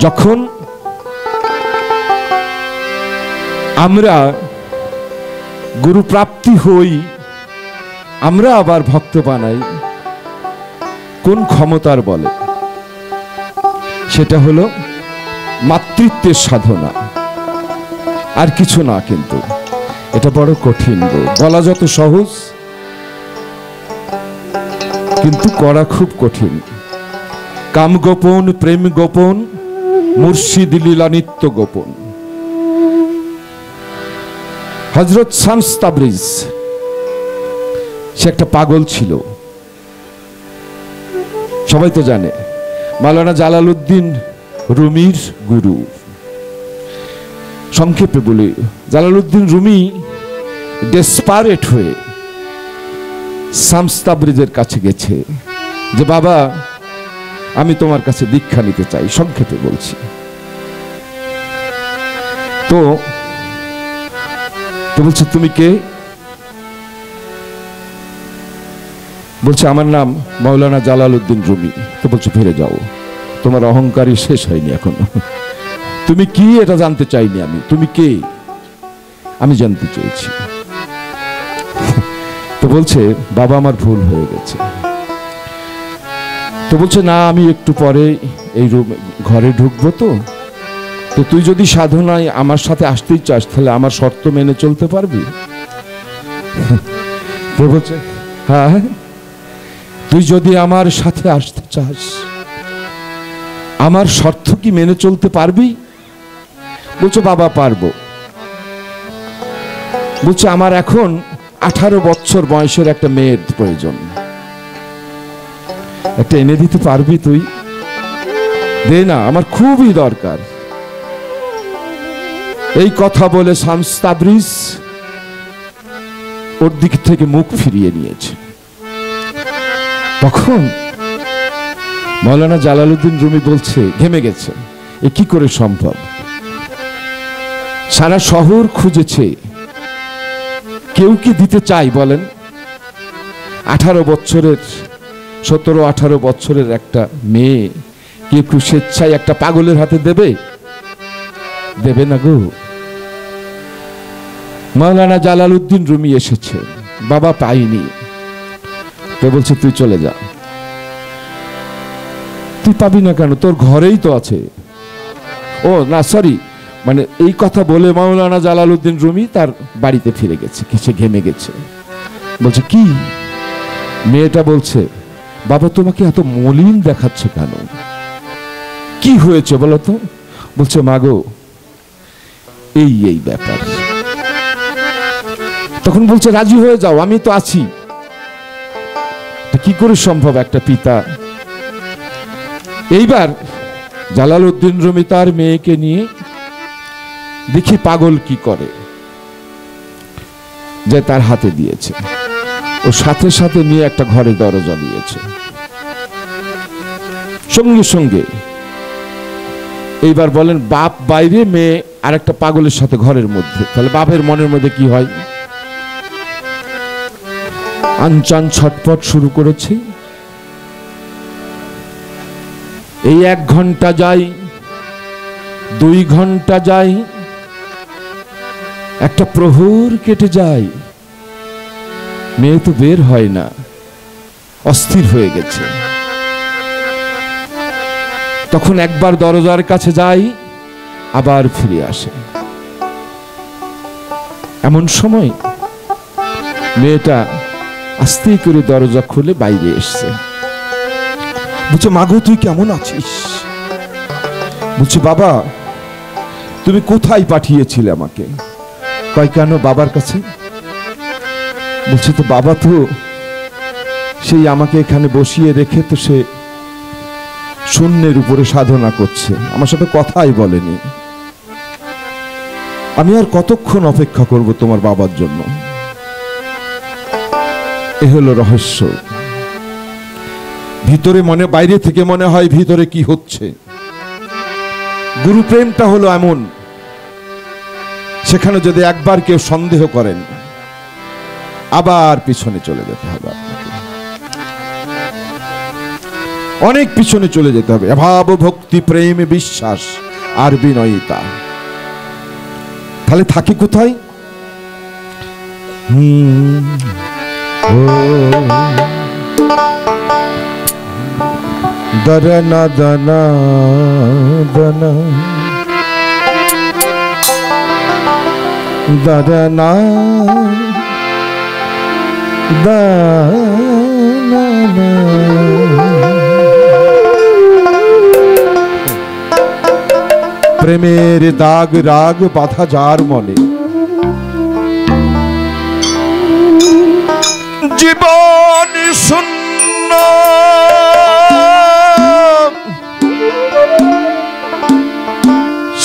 যখন আমরা গুরু প্রাপ্তি হই, আমরা আবার ভক্ত বানাই কোন ক্ষমতার বলে? সেটা হলো মাতৃত্বের সাধনা, আর কিছু না। কিন্তু এটা বড় কঠিন গো, বলা যত সহজ কিন্তু করা খুব কঠিন। কাম গোপন, প্রেম গোপন, মুর্শিদ লীলা নিত্য গোপন। হযরত শামস তাবরিজ সে একটা পাগল ছিল, সবাই তো জানে। মাওলানা জালালউদ্দিন রুমির গুরু। সংক্ষেপে বলি, জালালউদ্দিন রুমি ডেসপারেট হয়ে শামস তাবরিজের কাছে গেছে যে বাবা আমি তোমার কাছে দীক্ষা নিতে চাই। সংক্ষেপে বলছি। তো বলছে তুমি কে? বলছে আমার নাম মাওলানা জালালউদ্দিন রুমি। তো বলছে ফিরে যাও, তোমার অহংকারই শেষ হয়নি এখনো। তুমি কি এটা জানতে চাইনি আমি, তুমি কে আমি জানতে চেয়েছি। তো বলছে বাবা আমার ভুল হয়ে গেছে। তো বলছে না আমি একটু পরে এই রুমে ঘরে ঢুকবো, তো তুই যদি সাধনায় আমার সাথে আসতেই চাস তাহলে আমার শর্ত মেনে চলতে পারবি? তো বলছে হ্যাঁ, তুই যদি আমার সাথে আসতে চাস আমার শর্ত কি মেনে চলতে পারবি? বলছে বাবা পারবো। বলছে আমার এখন 18 বছর বয়সের একটা মেয়ের প্রয়োজন, একটা এনে দিতে পারবি তুই? দে না, আমার খুবই দরকার। এই কথা বলে শামস তাবরিজ ওর দিক থেকে মুখ ফিরিয়ে নিয়েছে। তখন মাওলানা জালালউদ্দিন রুমি বলছে, ঘেমে গেছে, এ কি করে সম্ভব? সারা শহর খুঁজেছে, কেউ কি দিতে চাই বলেন? 18 বছরের 17-18 বছরের একটা মেয়ে কেউ কি স্বেচ্ছায় একটা পাগলের হাতে দেবে? দেবে না গো। মাওলানা জালালউদ্দিন রুমি এসেছে, বাবা পাইনি। তো বলছে তুই চলে যা। তুই পাবি না কেন? তোর ঘরেই তো আছে। ও না সরি, মানে এই কথা বলে মাওলানা জালালউদ্দিন রুমি তার বাড়িতে ফিরে গেছে, সে ঘেমে গেছে। বলছে কি? মেয়েটা বলছে বাবা তোমাকে এত মলিন দেখাচ্ছে কেন? কি হয়েছে বলো তো? বলছে মাগো এই ব্যাপার। তখন বলছে রাজি হয়ে যাও, আমি তো আছি। কি করে সম্ভব একটা পিতা? এইবার জালালউদ্দিন রুমি তার মেয়েকে নিয়ে দেখি পাগল কি করে, যে তার হাতে দিয়েছে। ও সাথে সাথে নিয়ে একটা ঘরে দরজা দিয়েছে। সঙ্গে সঙ্গে এইবার বলেন বাপ বাইরে, মেয়ে আর একটা পাগলের সাথে ঘরের মধ্যে, তাহলে বাপের মনের মধ্যে কি হয়? আনচান ছটপট শুরু করেছে। এই 1 ঘন্টা যায়, 2 ঘন্টা যায়, একটা প্রহর কেটে যায়, মেয়ে তো বের হয় না, অস্থির হয়ে গেছে। তখন একবার দরজার কাছে যাই, আবার ফিরে আসে। এমন সময় মেয়েটা আস্তে করে দরজা খুলে বাইরে এসছে। বলছে মাগো তুই কেমন আছিস? বলছে বাবা তুমি কোথায় পাঠিয়েছিলে আমাকে? কয় কেন বাবার কাছে? বলছে তো বাবা তো সেই আমাকে এখানে বসিয়ে রেখে তো সে শূন্যের উপরে সাধনা করছে, আমার সাথে কথাই বলেনি। আমি আর কতক্ষণ অপেক্ষা করব তোমার বাবার জন্য? এ হলো রহস্য। ভিতরে মনে, বাইরে থেকে মনে হয় ভিতরে কি হচ্ছে। গুরু প্রেমটা হলো এমন, সেখানে যদি একবার কেউ সন্দেহ করেন আবার পিছনে চলে যেতে হবে আপনাকে। অনেক পিছনে চলে যেতে হবে। ভাব, ভক্তি, প্রেম, বিশ্বাস আর বিনয়িতা। তাহলে থাকি কোথায়? দরনা দনা দনা দরনা দনা। প্রেমের দাগ রাগ বাধা যার মনে, জীবন শূন্য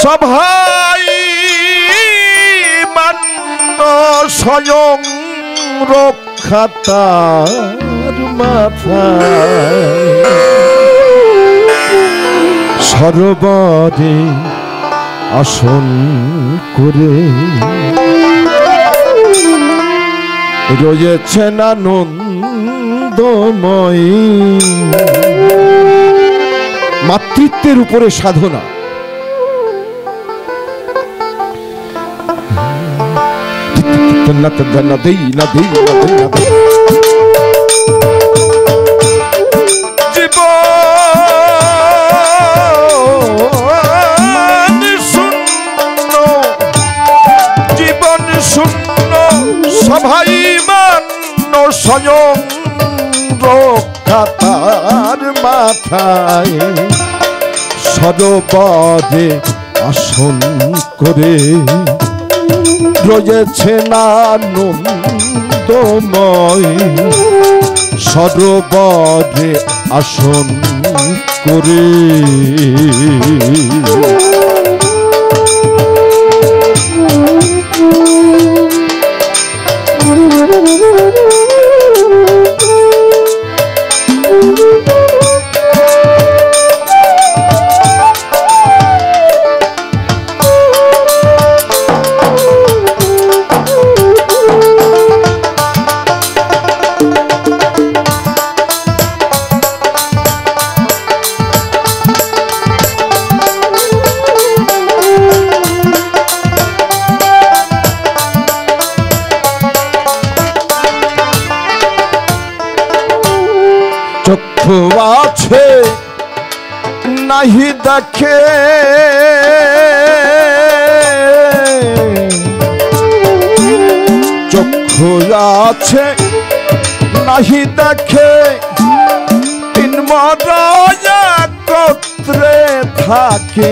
সভাই মান্য স্বয়ং রক্ষাতার মাথায় সরোবরে আসন করে রয়েছেন আনন্দময়। মাতৃত্বের উপরে সাধনা। জীবন শূন্য সভাই মান্য স্বয়ং রক্ষাতার মাথায় সরোবরে আসন করে রয়েছেন আনন্দময়। সরোবরে আসন করে চক্ষু আছে নাহি দেখে, চক্ষু আছে নাহি দেখে, তিন একত্রে থাকে,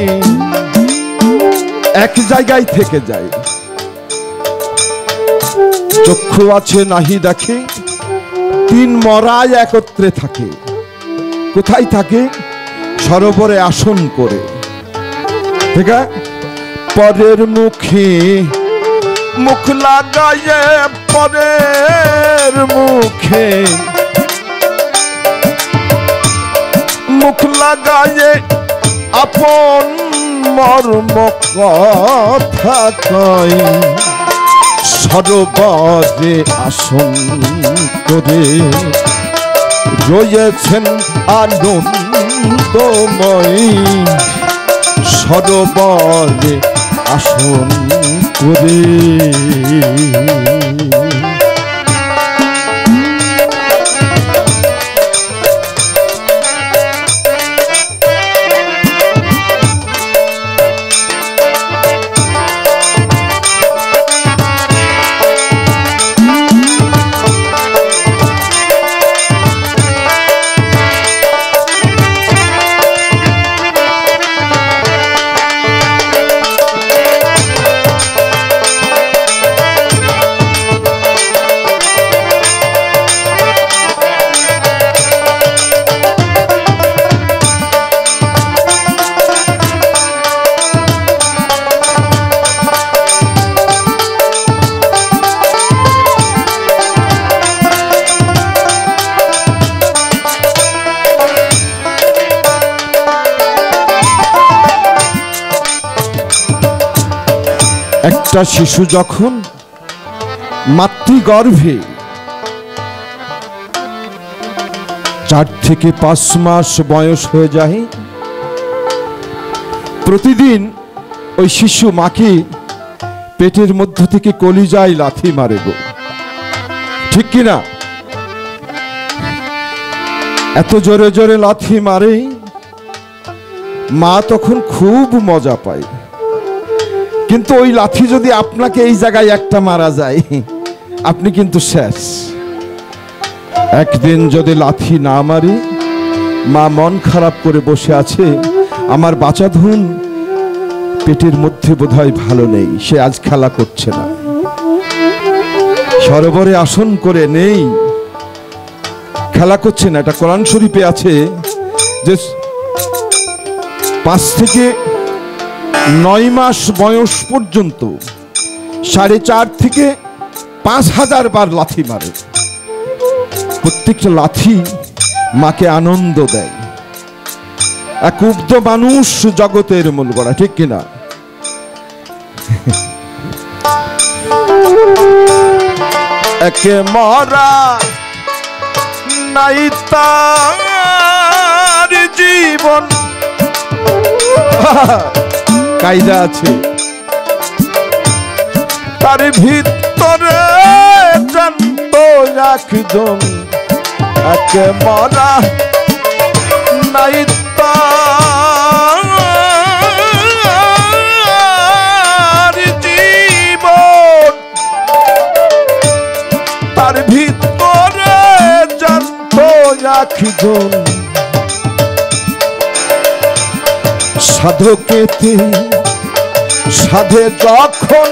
এক জায়গায় থেকে যায়। চক্ষু আছে নাহি দেখে, তিন মরায় একত্রে থাকে। কোথায় থাকে? সরোবরে আসন করে। ঠিক আছে? পরের মুখে মুখ লাগায়ে, পরের মুখে মুখ লাগায়ে আপন মর্ম কথা কয়। সরোবরে আসন করে রয়েছেন আনন্দময়। সরোবরে আসন করে একটা শিশু যখন মাতৃগর্ভে 4 থেকে 5 মাস বয়স হয়ে যায়, প্রতিদিন ওই শিশু মাকে পেটের মধ্য থেকে কলিজায় লাথি মারে গো, ঠিক কিনা? এত জোরে জোরে লাথি মারে, মা তখন খুব মজা পায়। কিন্তু ওই লাথি যদি আপনাকে এই জায়গায় একটা মারা যায়, আপনি কিন্তু শেষ। একদিন যদি লাথি না মারে, মা মন খারাপ করে বসে আছে, আমার বাচ্চা ধন পেটের মধ্যে বোধহয় ভালো নেই, সে আজ খেলা করছে না। সরোবরে আসন করে নেই, খেলা করছে না। এটা কোরআন শরীফে আছে যে 5 থেকে 9 মাস বয়স পর্যন্ত 4.5 থেকে 5,000 বার লাথি মারে। প্রত্যেকটা লাথি মাকে আনন্দ দেয়। এক উগ্ধ মানুষ জগতের মূল গড়া, ঠিক কিনা? একে মরা নাই তার জীবন, কায়দা আছে তার ভিতরে জানতো একজন, একে মরা নাই তার জীবন, তার ভিতরে জানতো একজন। সাধকেতে সাধে যখন,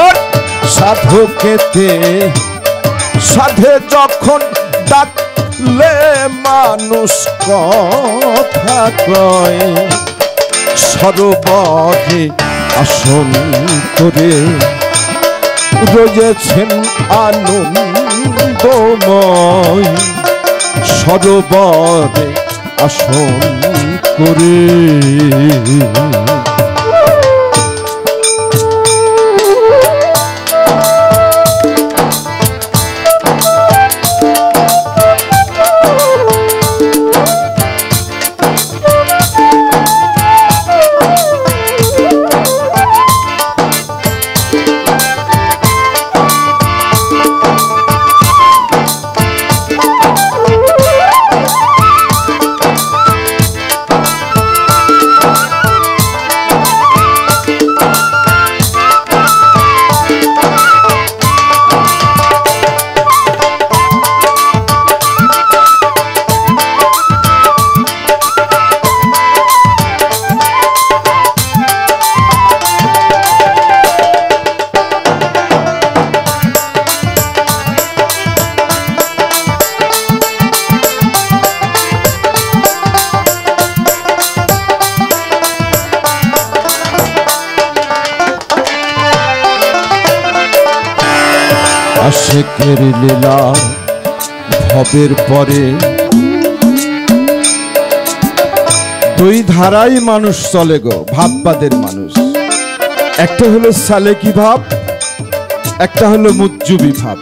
আর সাধকেতে সাধে যখন ডাকলে মানুষ কথা কয়, সরোবরে আসন করে রয়েছেন আনন্দময়, সরোবরে আসন করে। আশিকের লীলা ভবের পরে, দুই ধারাই মানুষ চলে গো, ভাববাদের মানুষ। একটা হলো সালেকি ভাব, একটা হলো মুজ্জুবি ভাব।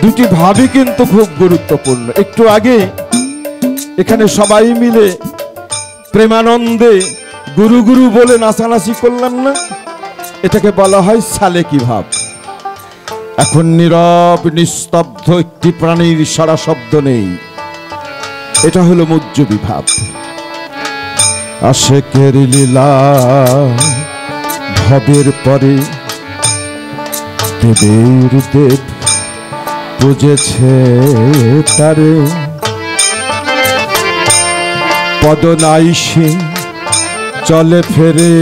দুটি ভাবই কিন্তু খুব গুরুত্বপূর্ণ। একটু আগে এখানে সবাই মিলে প্রেমানন্দে গুরু গুরু বলে নাচানাচি করলাম না, এটাকে বলা হয় সালেকি ভাব। এখন নীরব নিস্তব্ধ, একটি প্রাণীর সারা শব্দ নেই, এটা হলো মুজ্জুবি ভাব। আশিকের লীলা ভবের পরে, দেবের দেব বুঝেছে তারে, পদনাইসে চলে ফেরে,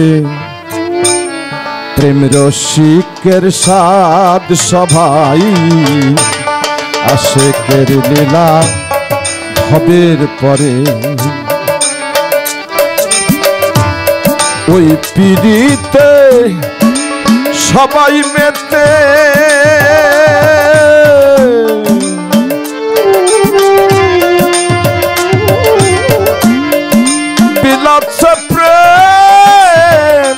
প্রেম রসিকের সাদ সভাই। আশিকের লীলা ভবের পরে, ওই পিড়িতে সবাই মেতে, বিলাচ্ছে প্রেম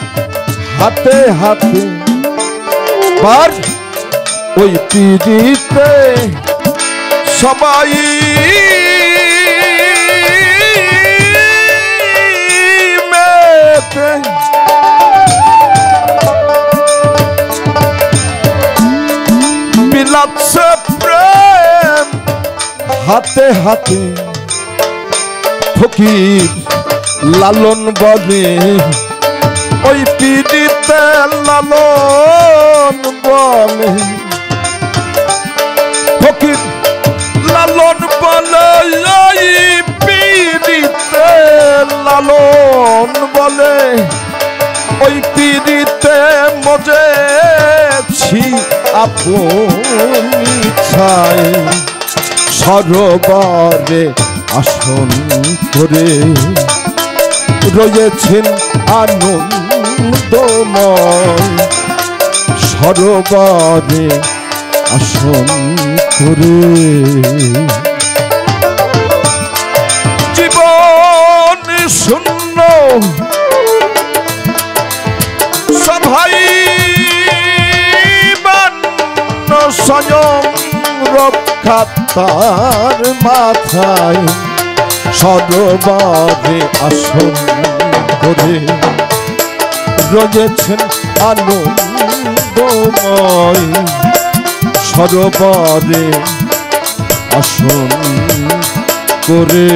হাতে হাতে। বার ওই পিড়িতে সবাই মেতে বিলাচ্ছে প্রেম হাতে হাতে ফকির লালন বলে ওই পিড়িতে লালন বলে ফকির লালন বলে ওই পিড়িতে লালন বলে ওই পিড়িতে মজেছি আপন ইচ্ছায় সরোবরে আসন করে রয়েছেন আনন্দময় সরোবরে আসন করে জীবন শূন্য সভাই বান্ন স্বয়ং রক্ষা তার মাথায় সরোবরে আসন করে রয়েছেন আনন্দময় সরোবরে আসন করে